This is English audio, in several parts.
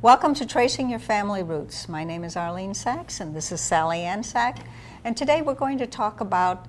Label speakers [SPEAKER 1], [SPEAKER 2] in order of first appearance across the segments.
[SPEAKER 1] Welcome to Tracing Your Family Roots. My name is Eileen Sachs, and this is Sallyann Sachs. And today we're going to talk about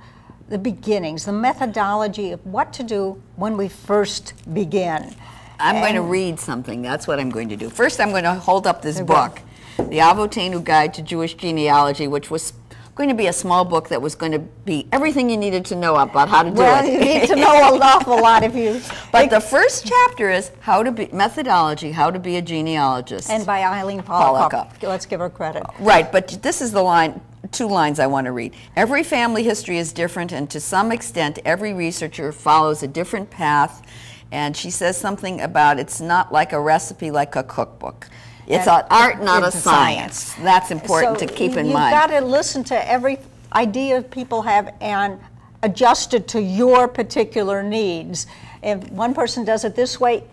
[SPEAKER 1] the beginnings, the methodology of what to do when we first begin.
[SPEAKER 2] I'm going to read something. That's what I'm going to do. First, I'm going to hold up this book, the Avotaynu Guide to Jewish Genealogy, which was going to be a small book that was going to be everything you needed to know about how to do it.
[SPEAKER 1] Well, you need to know an awful lot if you...
[SPEAKER 2] But the first chapter is how to be, methodology, how to be a genealogist.
[SPEAKER 1] And by Eileen Polakoff. Let's give her credit.
[SPEAKER 2] Right, but this is the line, two lines I want to read. Every family history is different, and to some extent, every researcher follows a different path. And she says something about it's not like a recipe, like a cookbook. It's an art, not a science. That's important to keep in mind.
[SPEAKER 1] You've got to listen to every idea people have and adjust it to your particular needs. If one person does it this way,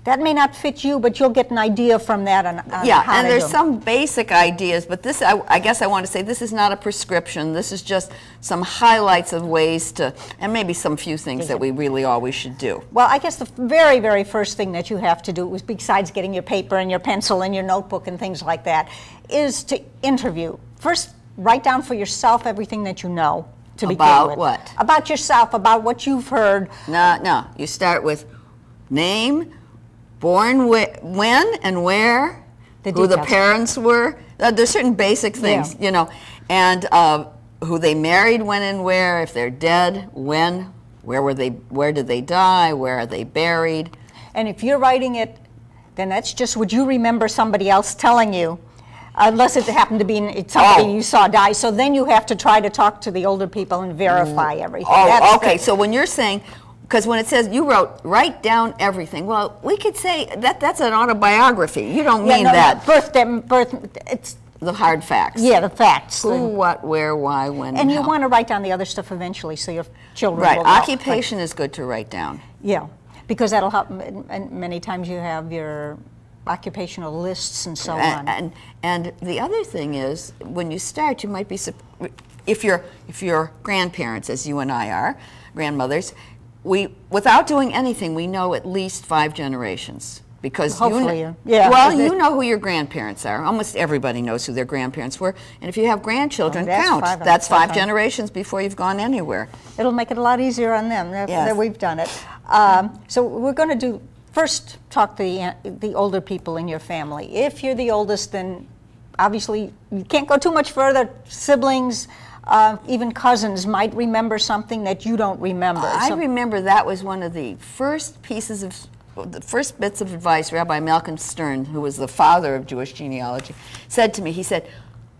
[SPEAKER 1] that may not fit you, but you'll get an idea from that on
[SPEAKER 2] yeah,
[SPEAKER 1] how
[SPEAKER 2] and
[SPEAKER 1] to
[SPEAKER 2] there's
[SPEAKER 1] do
[SPEAKER 2] some basic ideas, but this, I guess I want to say, this is not a prescription. This is just some highlights of ways to, and maybe some few things that we really always should do.
[SPEAKER 1] Well, I guess the very, very first thing that you have to do, is besides getting your paper and your pencil and your notebook and things like that, is to interview. First, write down for yourself everything that you know to begin with.
[SPEAKER 2] About what?
[SPEAKER 1] About yourself, about what you've heard.
[SPEAKER 2] No, you start with name, born when and where, who the parents were. There's certain basic things, you know, and who they married, when and where, if they're dead, when, where did they die, where are they buried.
[SPEAKER 1] And if you're writing it, then that's just what you remember somebody else telling you, unless it happened to be somebody you saw die. So then you have to try to talk to the older people and verify everything.
[SPEAKER 2] Oh, okay, so when you're saying, because when it says you write down everything, well, we could say that's an autobiography. You don't mean that.
[SPEAKER 1] It's
[SPEAKER 2] the hard facts.
[SPEAKER 1] Yeah, the facts.
[SPEAKER 2] Who, what, where, why, when,
[SPEAKER 1] and
[SPEAKER 2] how.
[SPEAKER 1] You want to write down the other stuff eventually, so your children will know.
[SPEAKER 2] Occupation is good to write down.
[SPEAKER 1] Yeah, because that'll help. And many times you have your occupational lists and so on.
[SPEAKER 2] And the other thing is, when you start, you might be, if you're grandparents, as you and I are, grandmothers, without doing anything, we know at least 5 generations. Because you know who your grandparents are. Almost everybody knows who their grandparents were. And if you have grandchildren, that's 5 generations before you've gone anywhere.
[SPEAKER 1] It'll make it a lot easier on them that we've done it. So we're going to first talk to the older people in your family. If you're the oldest, then obviously you can't go too much further. Siblings, even cousins might remember something that you don't remember.
[SPEAKER 2] I remember that was one of the first bits of advice Rabbi Malcolm Stern, who was the father of Jewish genealogy, said to me. He said,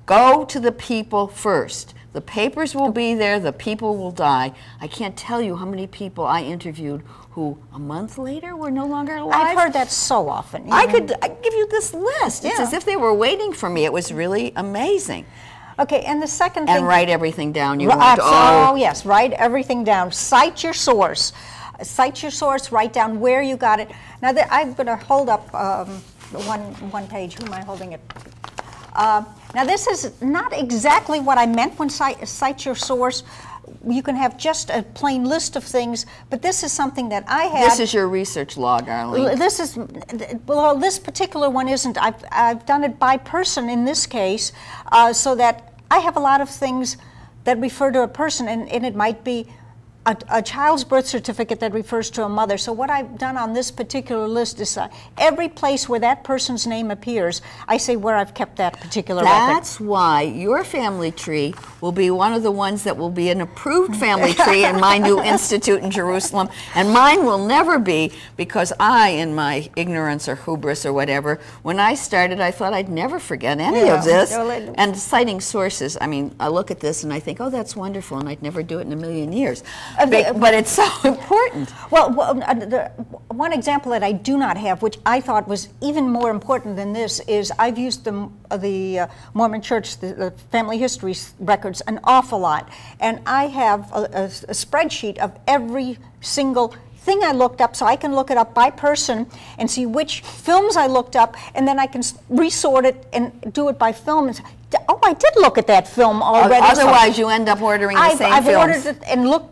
[SPEAKER 2] go to the people first. The papers will be there, the people will die. I can't tell you how many people I interviewed who a month later were no longer alive.
[SPEAKER 1] I've heard that so often.
[SPEAKER 2] I could give you this list. It's as if they were waiting for me. It was really amazing.
[SPEAKER 1] Okay, and the second thing...
[SPEAKER 2] And write everything down.
[SPEAKER 1] Oh, yes, write everything down. Cite your source. Cite your source, write down where you got it. Now, I'm going to hold up one page. Who am I holding it? Now, this is not exactly what I meant when cite your source. You can have just a plain list of things, but this is something that I have.
[SPEAKER 2] This is your research log, Arline.
[SPEAKER 1] This particular one isn't. I've done it by person in this case, so that I have a lot of things that refer to a person, and it might be a child's birth certificate that refers to a mother. So what I've done on this particular list is every place where that person's name appears, I say where I've kept that particular record.
[SPEAKER 2] That's why your family tree will be one of the ones that will be an approved family tree in my new institute in Jerusalem, and mine will never be, because I, in my ignorance or hubris or whatever, when I started, I thought I'd never forget any of this. And citing sources, I mean, I look at this and I think, oh, that's wonderful, and I'd never do it in a million years. But it's so important.
[SPEAKER 1] Well, one example that I do not have, which I thought was even more important than this, is I've used the Mormon Church, the family history records, an awful lot. And I have a spreadsheet of every single thing I looked up, so I can look it up by person and see which films I looked up, and then I can resort it and do it by film. And say, oh, I did look at that film already.
[SPEAKER 2] Otherwise, you end up ordering the same films.
[SPEAKER 1] I've ordered it and looked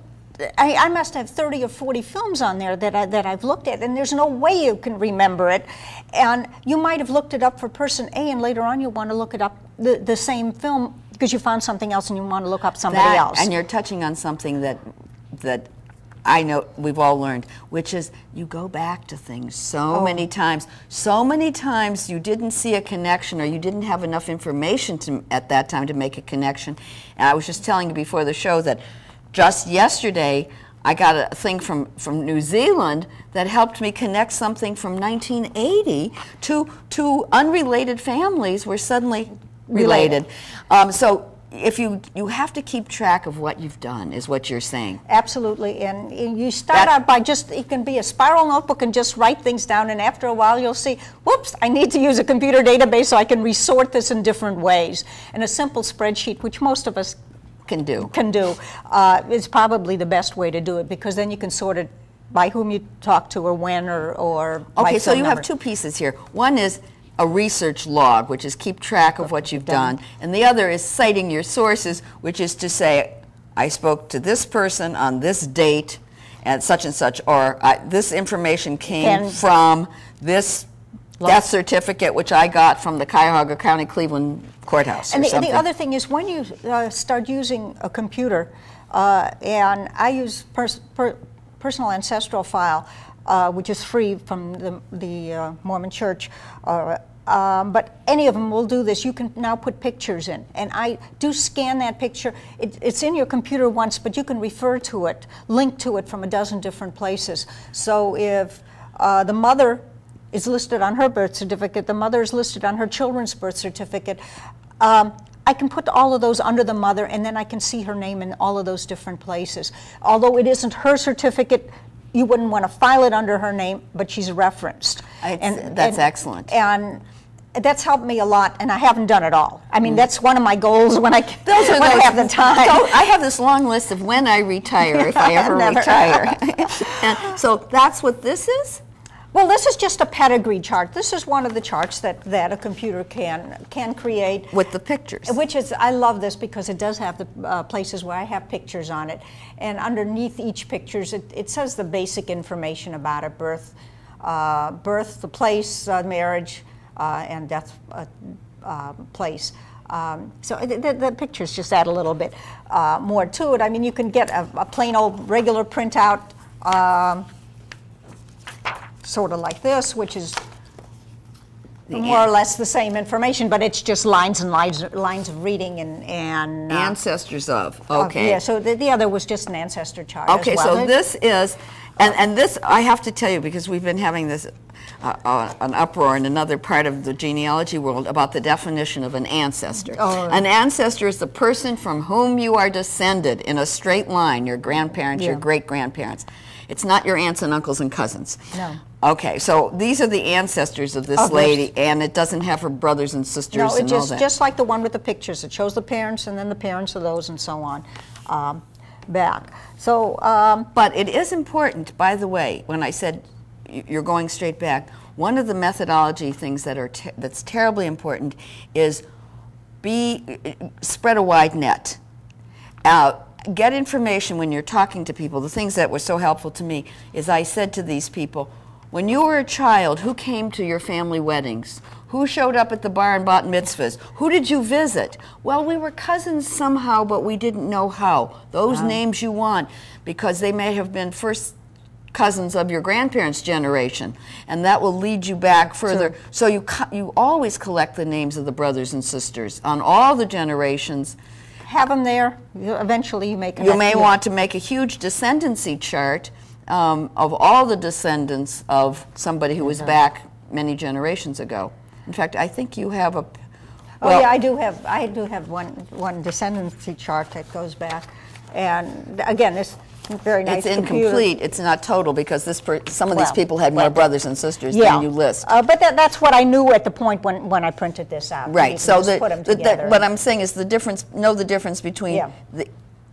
[SPEAKER 1] I must have 30 or 40 films on there that I've looked at, and there's no way you can remember it. And you might have looked it up for person A, and later on you want to look it up, the same film, because you found something else and you want to look up somebody else.
[SPEAKER 2] And you're touching on something that I know we've all learned, which is you go back to things so many times. So many times you didn't see a connection, or you didn't have enough information at that time to make a connection. And I was just telling you before the show that just yesterday I got a thing from New Zealand that helped me connect something from 1980 to unrelated families were suddenly related. So if you have to keep track of what you've done, is what you're saying.
[SPEAKER 1] Absolutely, and you start out by it can be a spiral notebook and just write things down, and after a while you'll see, whoops, I need to use a computer database so I can resort this in different ways. And a simple spreadsheet, which most of us can do, is probably the best way to do it, because then you can sort it by whom you talk to, or when, or
[SPEAKER 2] okay, so you have two pieces here. One is a research log, which is keep track of what you've done, and the other is citing your sources, which is to say, I spoke to this person on this date and such, or this information came from this death certificate, which I got from the Cuyahoga County Cleveland Courthouse.
[SPEAKER 1] And the other thing is, when you start using a computer, and I use personal ancestral file, which is free from the Mormon Church, but any of them will do this. You can now put pictures in, and I do scan that picture. It's in your computer once, but you can refer to it, link to it from a dozen different places. So if the mother is listed on her birth certificate, the mother is listed on her children's birth certificate, I can put all of those under the mother, and then I can see her name in all of those different places. Although it isn't her certificate, you wouldn't want to file it under her name, but she's referenced.
[SPEAKER 2] That's excellent.
[SPEAKER 1] And that's helped me a lot, and I haven't done it all. I mean, that's one of my goals when I have the time.
[SPEAKER 2] So I have this long list of when I retire, if I ever retire. And so that's what this is?
[SPEAKER 1] Well, this is just a pedigree chart. This is one of the charts that a computer can create.
[SPEAKER 2] With the pictures.
[SPEAKER 1] Which is, I love this because it does have the places where I have pictures on it. And underneath each picture, it says the basic information about it: birth, the place, marriage, and death place. So the pictures just add a little bit more to it. I mean, you can get a plain old regular printout, sort of like this, which is more or less the same information, but it's just lines and lines of reading and
[SPEAKER 2] ancestors of. Okay.
[SPEAKER 1] Yeah. So the other was just an ancestor chart.
[SPEAKER 2] Okay.
[SPEAKER 1] As well.
[SPEAKER 2] So this is, and this I have to tell you, because we've been having this an uproar in another part of the genealogy world about the definition of an ancestor. An ancestor is the person from whom you are descended in a straight line. Your grandparents, your great grandparents. It's not your aunts and uncles and cousins.
[SPEAKER 1] No.
[SPEAKER 2] Okay, so these are the ancestors of this lady, and it doesn't have her brothers and sisters and all that.
[SPEAKER 1] Just like the one with the pictures. It shows the parents and then the parents of those and so on back. So,
[SPEAKER 2] but it is important, by the way, when I said you're going straight back, one of the methodology things that's terribly important is spread a wide net. Get information when you're talking to people. The things that were so helpful to me is I said to these people, when you were a child, who came to your family weddings? Who showed up at the bar and bat mitzvahs? Who did you visit? Well, we were cousins somehow, but we didn't know how. Those names you want, because they may have been first cousins of your grandparents' generation, and that will lead you back further. So you always collect the names of the brothers and sisters on all the generations.
[SPEAKER 1] Have them there. Eventually you make.
[SPEAKER 2] You may want to make a huge descendancy chart of all the descendants of somebody who was back many generations ago. In fact, I think you have a. Well,
[SPEAKER 1] yeah, I do have one descendancy chart that goes back, and again, this very nice.
[SPEAKER 2] It's incomplete.
[SPEAKER 1] Computer.
[SPEAKER 2] It's not total, because some of these people had more brothers and sisters than you list.
[SPEAKER 1] But that's what I knew at the point when I printed this out.
[SPEAKER 2] Right. So
[SPEAKER 1] put them together.
[SPEAKER 2] what I'm saying is the difference. Know the difference between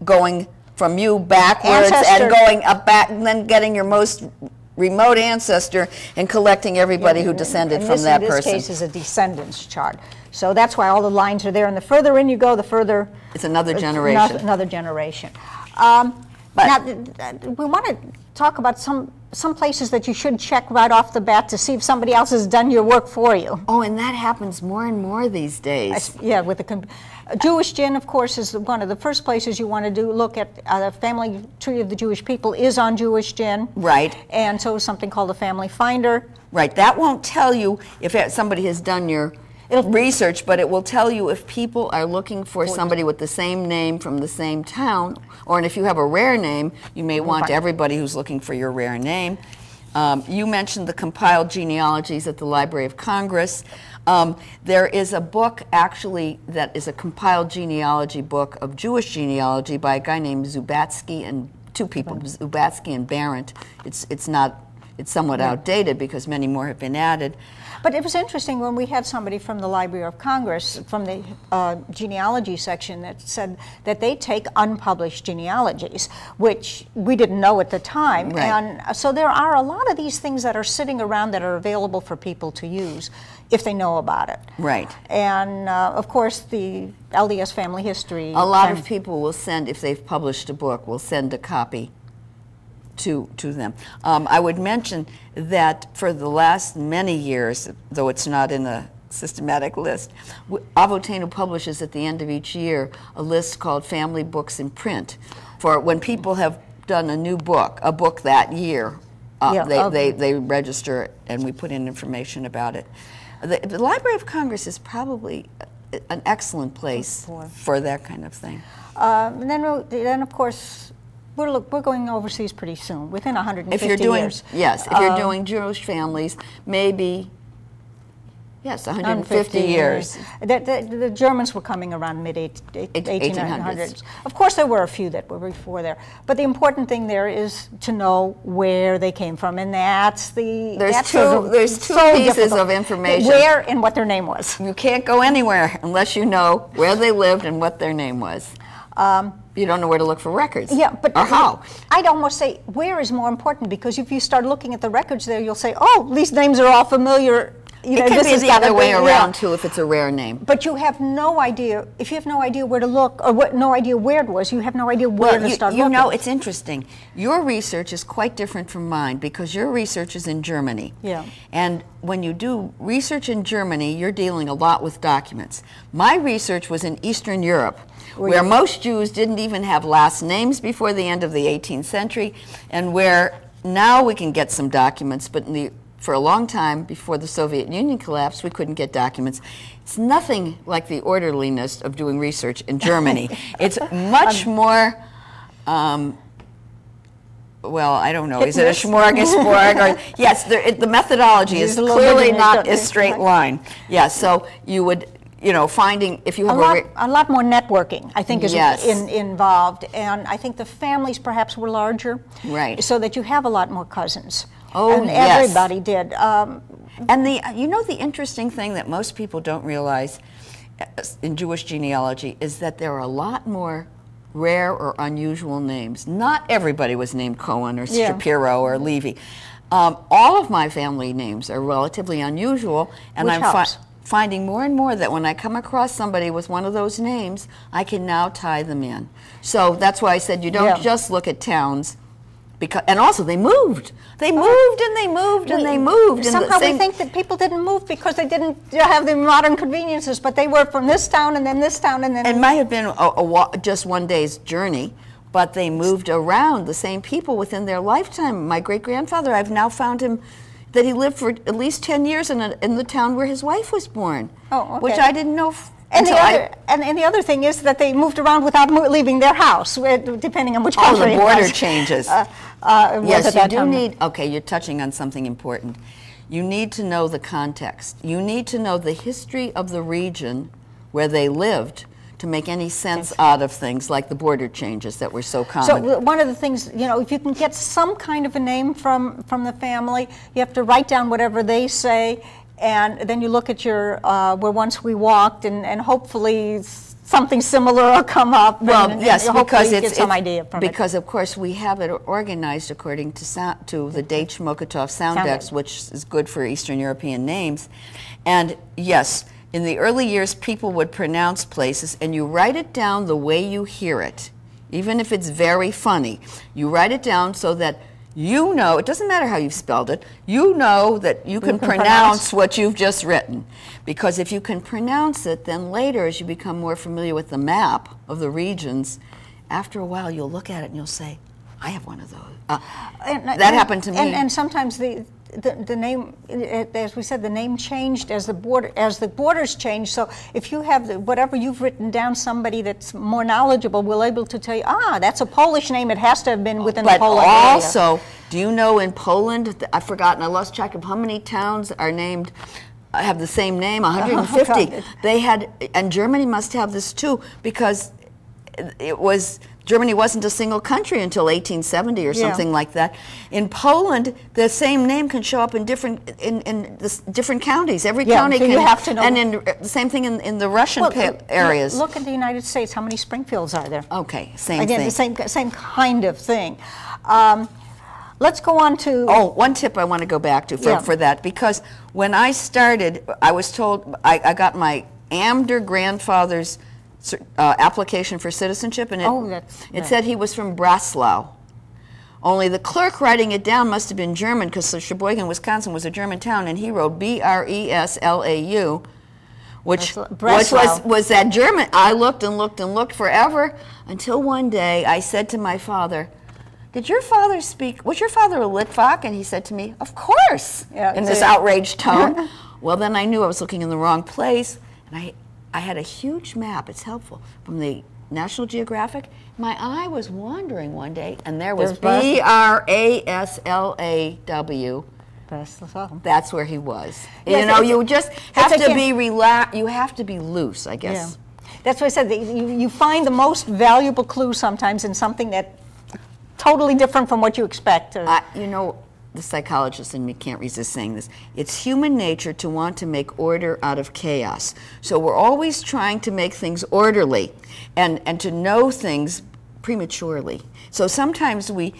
[SPEAKER 2] going from you backwards and going up back, and then getting your most remote ancestor and collecting everybody who descended from that person.
[SPEAKER 1] In this case is a descendants chart. So that's why all the lines are there. And the further in you go, the further
[SPEAKER 2] it's another generation.
[SPEAKER 1] Another generation. Now, we want to talk about some places that you should check right off the bat to see if somebody else has done your work for you.
[SPEAKER 2] Oh, and that happens more and more these days.
[SPEAKER 1] Yeah, with the Jewish Gen, of course, is one of the first places you want to look at. The family tree of the Jewish people is on Jewish Gen.
[SPEAKER 2] Right.
[SPEAKER 1] And so is something called a Family Finder.
[SPEAKER 2] Right. That won't tell you if somebody has done your research, but it will tell you if people are looking for somebody with the same name from the same town, or if you have a rare name, you may want everybody who's looking for your rare name. You mentioned the compiled genealogies at the Library of Congress. There is a book, actually, that is a compiled genealogy book of Jewish genealogy by a guy named Zubatsky, and two people, Zubatsky and Barrett. It's somewhat outdated because many more have been added.
[SPEAKER 1] But it was interesting when we had somebody from the Library of Congress, from the genealogy section, that said that they take unpublished genealogies, which we didn't know at the time.
[SPEAKER 2] Right.
[SPEAKER 1] And so there are a lot of these things that are sitting around that are available for people to use if they know about it.
[SPEAKER 2] Right.
[SPEAKER 1] And of course, the LDS Family History.
[SPEAKER 2] A lot of people will send, if they've published a book, will send a copy to them. I would mention that for the last many years, though it's not in a systematic list, Avotaynu publishes at the end of each year a list called Family Books in Print, for when people have done a new book, a book that year, they register it and we put in information about it. The Library of Congress is probably an excellent place for that kind of thing.
[SPEAKER 1] And then of course, we're going overseas pretty soon, within 150 years.
[SPEAKER 2] Yes, if you're doing Jewish families, maybe, yes, 150 years.
[SPEAKER 1] The Germans were coming around mid-1800s. Of course, there were a few that were before there. But the important thing there is to know where they came from, and that's the...
[SPEAKER 2] There's two pieces of information.
[SPEAKER 1] Where and what their name was.
[SPEAKER 2] You can't go anywhere unless you know where they lived and what their name was. You don't know where to look for records.
[SPEAKER 1] Yeah, but
[SPEAKER 2] or how.
[SPEAKER 1] I'd almost say where is more important, because if you start looking at the records there, you'll say, oh, these names are all familiar.
[SPEAKER 2] It could be the other way around, too, if it's a rare name.
[SPEAKER 1] But you have no idea, if you have no idea where to look, or no idea where it was, you have no idea where to start looking.
[SPEAKER 2] You know, it's interesting. Your research is quite different from mine, because your research is in Germany.
[SPEAKER 1] Yeah.
[SPEAKER 2] And when you do research in Germany, you're dealing a lot with documents. My research was in Eastern Europe, where most Jews didn't even have last names before the end of the 18th century, and where now we can get some documents, but for a long time before the Soviet Union collapsed, we couldn't get documents. It's nothing like the orderliness of doing research in Germany. It's much more, well, I don't know, is it a smorgasbord? Or, yes, the methodology is clearly not a straight line. Yeah, so you would... You know, finding if you have
[SPEAKER 1] a lot more networking, I think, is involved, and I think the families perhaps were larger,
[SPEAKER 2] right?
[SPEAKER 1] So that you have a lot more cousins.
[SPEAKER 2] Oh,
[SPEAKER 1] and
[SPEAKER 2] yes.
[SPEAKER 1] Everybody did.
[SPEAKER 2] And the interesting thing that most people don't realize in Jewish genealogy is that there are a lot more rare or unusual names. Not everybody was named Cohen or Shapiro or Levy. All of my family names are relatively unusual, and I'm finding more and more that when I come across somebody with one of those names, I can now tie them in. So that's why I said you don't just look at towns, and also they moved. They moved and they moved and they moved.
[SPEAKER 1] Somehow we think that people didn't move because they didn't have the modern conveniences, but they were from this town and then this town and then...
[SPEAKER 2] It might have been just one day's journey, but they moved around, the same people within their lifetime. My great-grandfather, I've now found him that he lived for at least 10 years in the town where his wife was born, which I didn't know.
[SPEAKER 1] And the other thing is that they moved around without leaving their house, depending on which country.
[SPEAKER 2] Oh, the border changes. Yes, you do need, okay, you're touching on something important. You need to know the context. You need to know the history of the region where they lived to make any sense out of things like the border changes that were so common.
[SPEAKER 1] So one of the things, you know, if you can get some kind of a name from the family, you have to write down whatever they say, and then you look at your where once we walked, and hopefully something similar will come up.
[SPEAKER 2] Well, yes, because
[SPEAKER 1] you get some idea from
[SPEAKER 2] because of course we have it organized according to the Date Shmokatov Soundex, which is good for Eastern European names, and yes. In the early years, people would pronounce places, and you write it down the way you hear it. even if it's very funny. You write it down so that you know, it doesn't matter how you've spelled it, you know that you can pronounce what you've just written. Because if you can pronounce it, then later as you become more familiar with the map of the regions, after a while you'll look at it and you'll say, I have one of those. That happened to me.
[SPEAKER 1] And sometimes the name, as we said, the name changed as the borders changed. So if you have whatever you've written down, somebody that's more knowledgeable will able to tell you, that's a Polish name. It has to have been within the Polish area.
[SPEAKER 2] But also, do you know in Poland, I've forgotten, I lost track of how many towns are named, have the same name, 150. They had, and Germany must have this too, because Germany wasn't a single country until 1870 or something like that. In Poland, the same name can show up in different counties. Every county can.
[SPEAKER 1] You have to know.
[SPEAKER 2] And the same thing in the Russian areas.
[SPEAKER 1] Look at the United States. How many Springfields are there?
[SPEAKER 2] Okay, same
[SPEAKER 1] thing.
[SPEAKER 2] Again,
[SPEAKER 1] the same kind of thing. Let's go on to.
[SPEAKER 2] One tip I want to go back to for that, because when I started, I was told I got my Amder grandfather's application for citizenship, and it said he was from Breslau. Only the clerk writing it down must have been German, because Sheboygan, Wisconsin was a German town, and he wrote Breslau, which was that German. I looked and looked and looked forever until one day I said to my father, was your father a Litvak? And he said to me, of course, in this outraged tone. Well, then I knew I was looking in the wrong place, and I had a huge map, it's helpful, from the National Geographic. My eye was wandering one day, and there was Braslaw. That's where he was.
[SPEAKER 1] Yes,
[SPEAKER 2] you just have to be relaxed. You have to be loose, I guess.
[SPEAKER 1] Yeah. That's why I said that you find the most valuable clue sometimes in something that's totally different from what you expect.
[SPEAKER 2] The psychologist in me can't resist saying this. It's human nature to want to make order out of chaos. So we're always trying to make things orderly and to know things prematurely. So sometimes we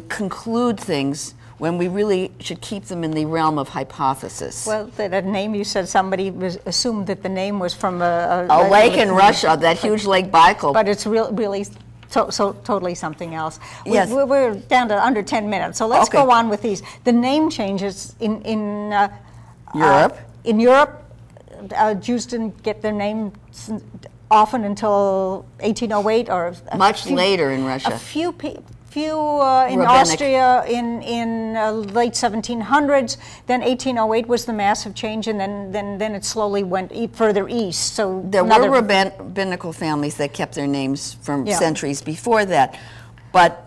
[SPEAKER 2] conclude things when we really should keep them in the realm of hypothesis.
[SPEAKER 1] Well, that name you said, somebody assumed that the name was from a
[SPEAKER 2] lake in Russia, that huge Lake Baikal.
[SPEAKER 1] But it's really so totally something else.
[SPEAKER 2] Yes.
[SPEAKER 1] We're down to under 10 minutes, so let's go on with these. The name changes in
[SPEAKER 2] Europe.
[SPEAKER 1] In Europe, Jews didn't get their name often until 1808 or
[SPEAKER 2] much later in Russia.
[SPEAKER 1] A few in Austria in late 1700s. Then 1808 was the massive change, and then it slowly went further east. So
[SPEAKER 2] there were rabbinical families that kept their names from centuries before that. But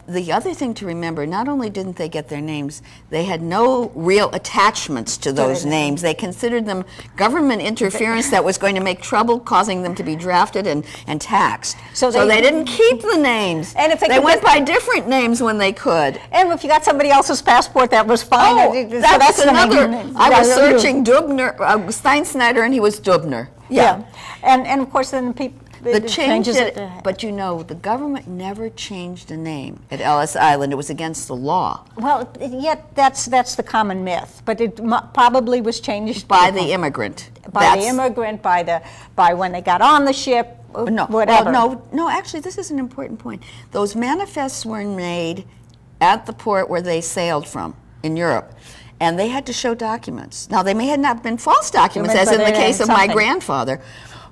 [SPEAKER 2] the other thing to remember, not only didn't they get their names, they had no real attachments to those names. They considered them government interference that was going to make trouble, causing them to be drafted and taxed. So they didn't keep the names. And if they went by different names when they could.
[SPEAKER 1] And if you got somebody else's passport, that was fine.
[SPEAKER 2] That's another. I was searching Dubner, Steinsnyder, and he was Dubner.
[SPEAKER 1] Yeah. And of course then people.
[SPEAKER 2] But the government never changed a name at Ellis Island. It was against the law.
[SPEAKER 1] Well, yet that's the common myth. But it probably was changed
[SPEAKER 2] by the immigrant.
[SPEAKER 1] By when they got on the ship. Whatever.
[SPEAKER 2] No. Actually, this is an important point. Those manifests were made at the port where they sailed from in Europe, and they had to show documents. Now, they may have not been false documents, as in the case of my grandfather,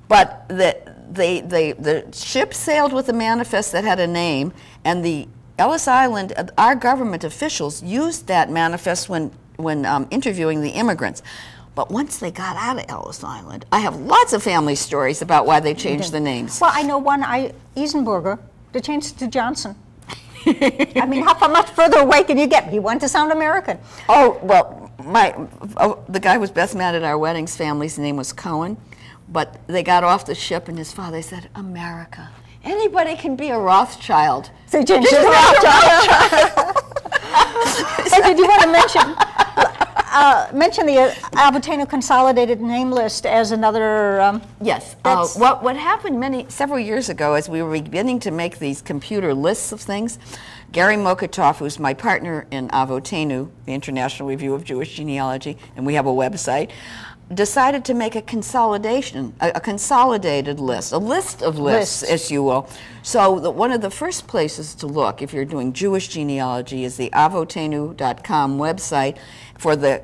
[SPEAKER 2] but the ship sailed with a manifest that had a name, and the Ellis Island, our government officials used that manifest when interviewing the immigrants. But once they got out of Ellis Island, I have lots of family stories about why they changed the names.
[SPEAKER 1] Well, I know one, Eisenberger, they changed it to Johnson. I mean, how much further away can you get? He wanted to sound American.
[SPEAKER 2] Oh, well, the guy who was best man at our wedding's family's name was Cohen. But they got off the ship, and his father said, America. Anybody can be a Rothschild.
[SPEAKER 1] So you changed it to Rothschild. And did you want to mention mention the Avotaynu Consolidated Name List as another.
[SPEAKER 2] Yes. What happened several years ago, as we were beginning to make these computer lists of things, Gary Mokotov, who's my partner in Avotaynu, the International Review of Jewish Genealogy, and we have a website, decided to make a consolidation, a consolidated list, a list of lists, as you will. So one of the first places to look if you're doing Jewish genealogy is the avotaynu.com website for the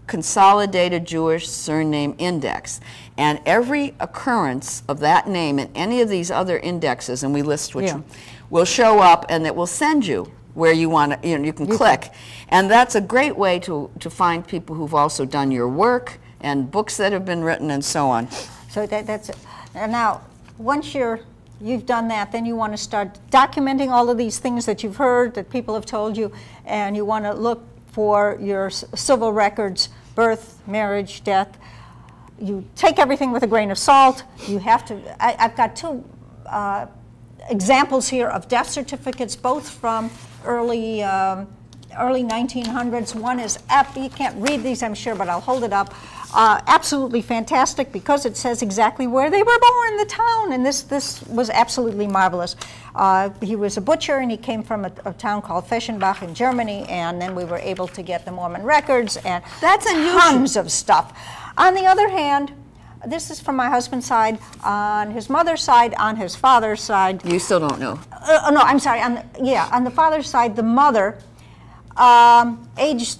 [SPEAKER 2] Consolidated Jewish Surname Index. And every occurrence of that name in any of these other indexes, and we list which, will show up, and it will send you where you want to, you can click. And that's a great way to find people who've also done your work and books that have been written and so on.
[SPEAKER 1] So that's it. And now, once you've done that, then you want to start documenting all of these things that you've heard, that people have told you, and you want to look for your civil records, birth, marriage, death. You take everything with a grain of salt. You have to, I've got two examples here of death certificates, both from early 1900s. One is, you can't read these, I'm sure, but I'll hold it up. Absolutely fantastic because it says exactly where they were born, the town, and this was absolutely marvelous. He was a butcher, and he came from a town called Feschenbach in Germany, and then we were able to get the Mormon records, and
[SPEAKER 2] that's
[SPEAKER 1] tons of stuff. On the other hand, this is from my husband's side. On his mother's side, on his father's side.
[SPEAKER 2] You still don't know?
[SPEAKER 1] No, I'm sorry. On the father's side, the mother, aged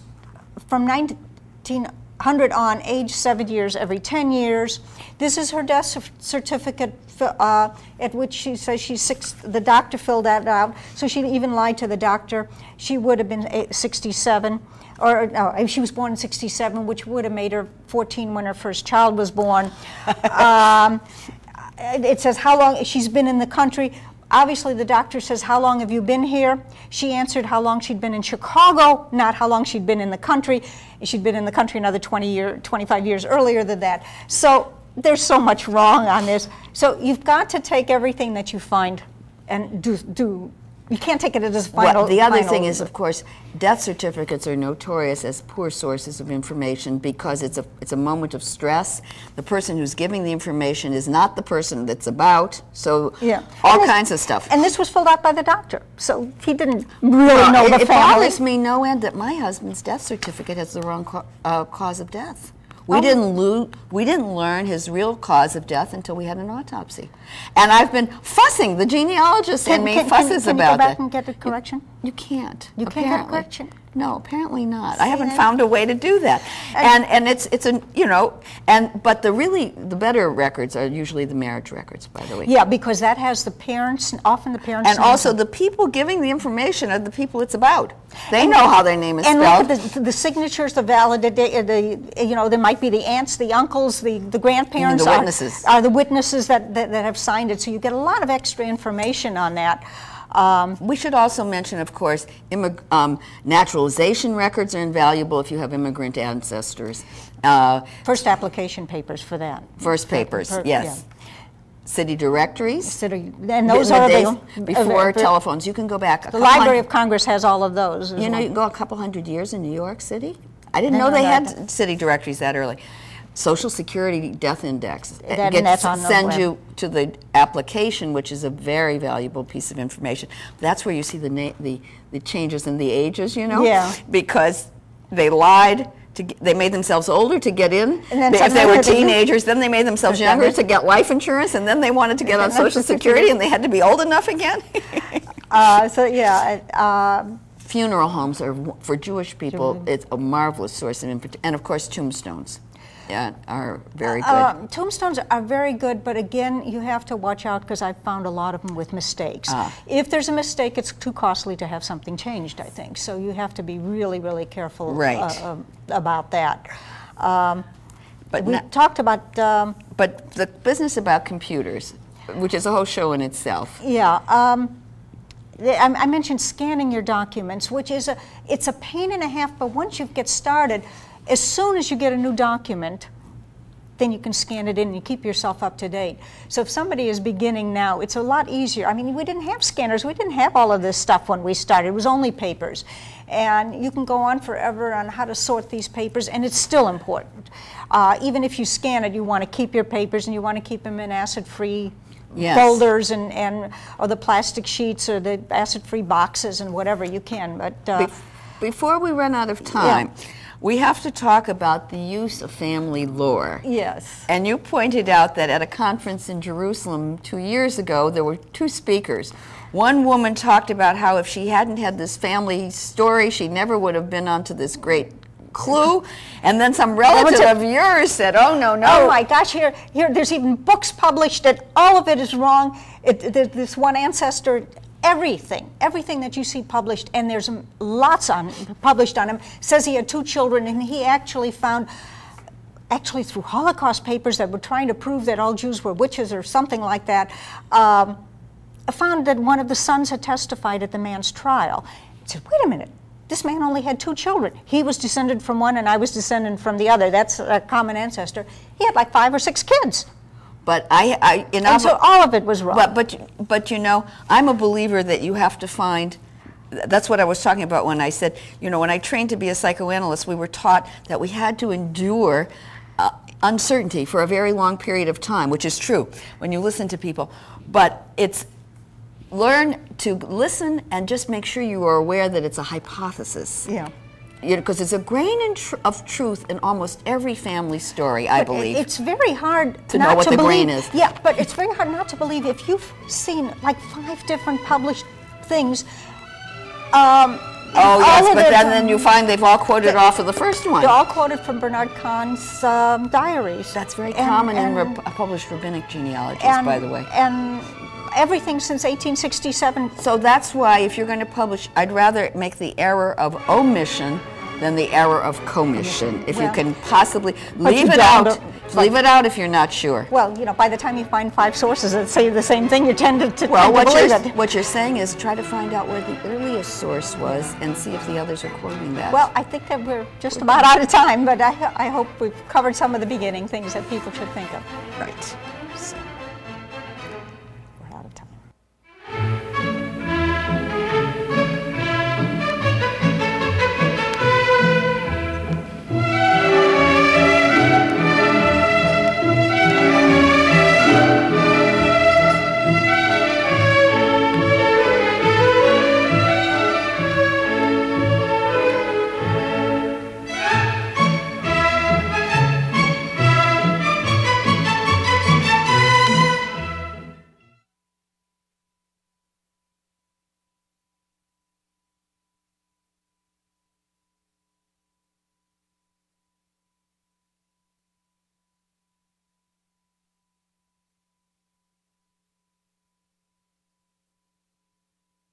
[SPEAKER 1] from 1900 on, aged 7 years every 10 years. This is her death certificate at which she says she's 6. The doctor filled that out, so she even lied to the doctor. She would have been 67. Or no, she was born in 67, which would have made her 14 when her first child was born. It says how long she's been in the country. Obviously, the doctor says, how long have you been here? She answered how long she'd been in Chicago, not how long she'd been in the country. She'd been in the country another 25 years earlier than that. So there's so much wrong on this. So you've got to take everything that you find and do. You can't take it as final.
[SPEAKER 2] Well, the other thing is, of course, death certificates are notorious as poor sources of information because it's a moment of stress. The person who's giving the information is not the person that's about, so all kinds of stuff.
[SPEAKER 1] And this was filled out by the doctor, so he didn't really know the family.
[SPEAKER 2] It bothers me no end that my husband's death certificate has the wrong cause of death. We didn't learn his real cause of death until we had an autopsy. And I've been fussing. The genealogist and me fusses about that.
[SPEAKER 1] Can you go back and get a correction?
[SPEAKER 2] You can't.
[SPEAKER 1] You can't get a correction?
[SPEAKER 2] No, apparently not. I haven't found a way to do that. And it's a, but the better records are usually the marriage records, by the way.
[SPEAKER 1] Yeah, because that has the parents, often the parents.
[SPEAKER 2] And also the people giving the information are the people it's about. They know how their name is spelled.
[SPEAKER 1] And look at the signatures, the there might be the aunts, the uncles, the grandparents.
[SPEAKER 2] The witnesses.
[SPEAKER 1] Are the witnesses that have signed it. So you get a lot of extra information on that.
[SPEAKER 2] We should also mention, of course, naturalization records are invaluable if you have immigrant ancestors.
[SPEAKER 1] First application papers for that.
[SPEAKER 2] First papers, yes. Yeah. City directories.
[SPEAKER 1] And those are
[SPEAKER 2] before telephones. You can go back.
[SPEAKER 1] The Library of Congress has all of those.
[SPEAKER 2] You know, you can go a couple hundred years in New York City. I didn't know they had city directories that early. Social Security Death Index sends you to the application, which is a very valuable piece of information. That's where you see the changes in the ages, because they lied. They made themselves older to get in. If they were teenagers, then they made themselves younger to get life insurance, and then they wanted to get on Social Security, and they had to be old enough again. Funeral homes are, for Jewish people, it's a marvelous source of information, and of course tombstones. Are very good.
[SPEAKER 1] Tombstones are very good, but again, you have to watch out because I've found a lot of them with mistakes. If there's a mistake, it's too costly to have something changed, I think. So you have to be really, really careful about that. But we talked about...
[SPEAKER 2] but the business about computers, which is a whole show in itself.
[SPEAKER 1] Yeah. I mentioned scanning your documents, which is it's a pain and a half, but once you get started, as soon as you get a new document, then you can scan it in and you keep yourself up to date. So if somebody is beginning now, it's a lot easier. I mean, we didn't have scanners. We didn't have all of this stuff when we started. It was only papers. And you can go on forever on how to sort these papers, and it's still important. Even if you scan it, you want to keep your papers, and you want to keep them in acid-free folders or the plastic sheets or the acid-free boxes and whatever you can. But
[SPEAKER 2] before we run out of time, we have to talk about the use of family lore.
[SPEAKER 1] Yes.
[SPEAKER 2] And you pointed out that at a conference in Jerusalem 2 years ago, there were 2 speakers. One woman talked about how if she hadn't had this family story, she never would have been onto this great clue. And then some relative of yours said, oh, no, no.
[SPEAKER 1] Oh, my gosh, here, there's even books published that all of it is wrong. This one Ancestor, everything that you see published, and there's lots published on him, says he had 2 children, and he actually found, through Holocaust papers that were trying to prove that all Jews were witches or something like that, found that one of the sons had testified at the man's trial. He said, wait a minute, this man only had 2 children. He was descended from one and I was descended from the other. That's a common ancestor. He had like 5 or 6 kids.
[SPEAKER 2] But
[SPEAKER 1] and so all of it was wrong.
[SPEAKER 2] But you know, I'm a believer that you have to find, that's what I was talking about when I said, you know, when I trained to be a psychoanalyst, we were taught that we had to endure uncertainty for a very long period of time, which is true when you listen to people. But it's learn to listen and just make sure you are aware that it's a hypothesis.
[SPEAKER 1] Yeah.
[SPEAKER 2] You know, because there's a grain of truth in almost every family story, I believe.
[SPEAKER 1] It's very hard
[SPEAKER 2] to know what the grain is.
[SPEAKER 1] Yeah, but it's very hard not to believe if you've seen like 5 different published things.
[SPEAKER 2] Oh yes, but then you find they've all quoted off of the first one.
[SPEAKER 1] They're all quoted from Bernard Kahn's diaries.
[SPEAKER 2] That's very common in published rabbinic genealogies, by the way.
[SPEAKER 1] And everything since 1867.
[SPEAKER 2] So that's why if you're going to publish, I'd rather make the error of omission than the error of commission. If you can possibly leave it out. Leave it out if you're not sure.
[SPEAKER 1] Well, you know, by the time you find 5 sources that say the same thing, you tend to believe it.
[SPEAKER 2] What you're saying is try to find out where the earliest source was and see if the others are quoting that.
[SPEAKER 1] Well, I think that we're just about out of time, but I hope we've covered some of the beginning things that people should think of.
[SPEAKER 2] Right.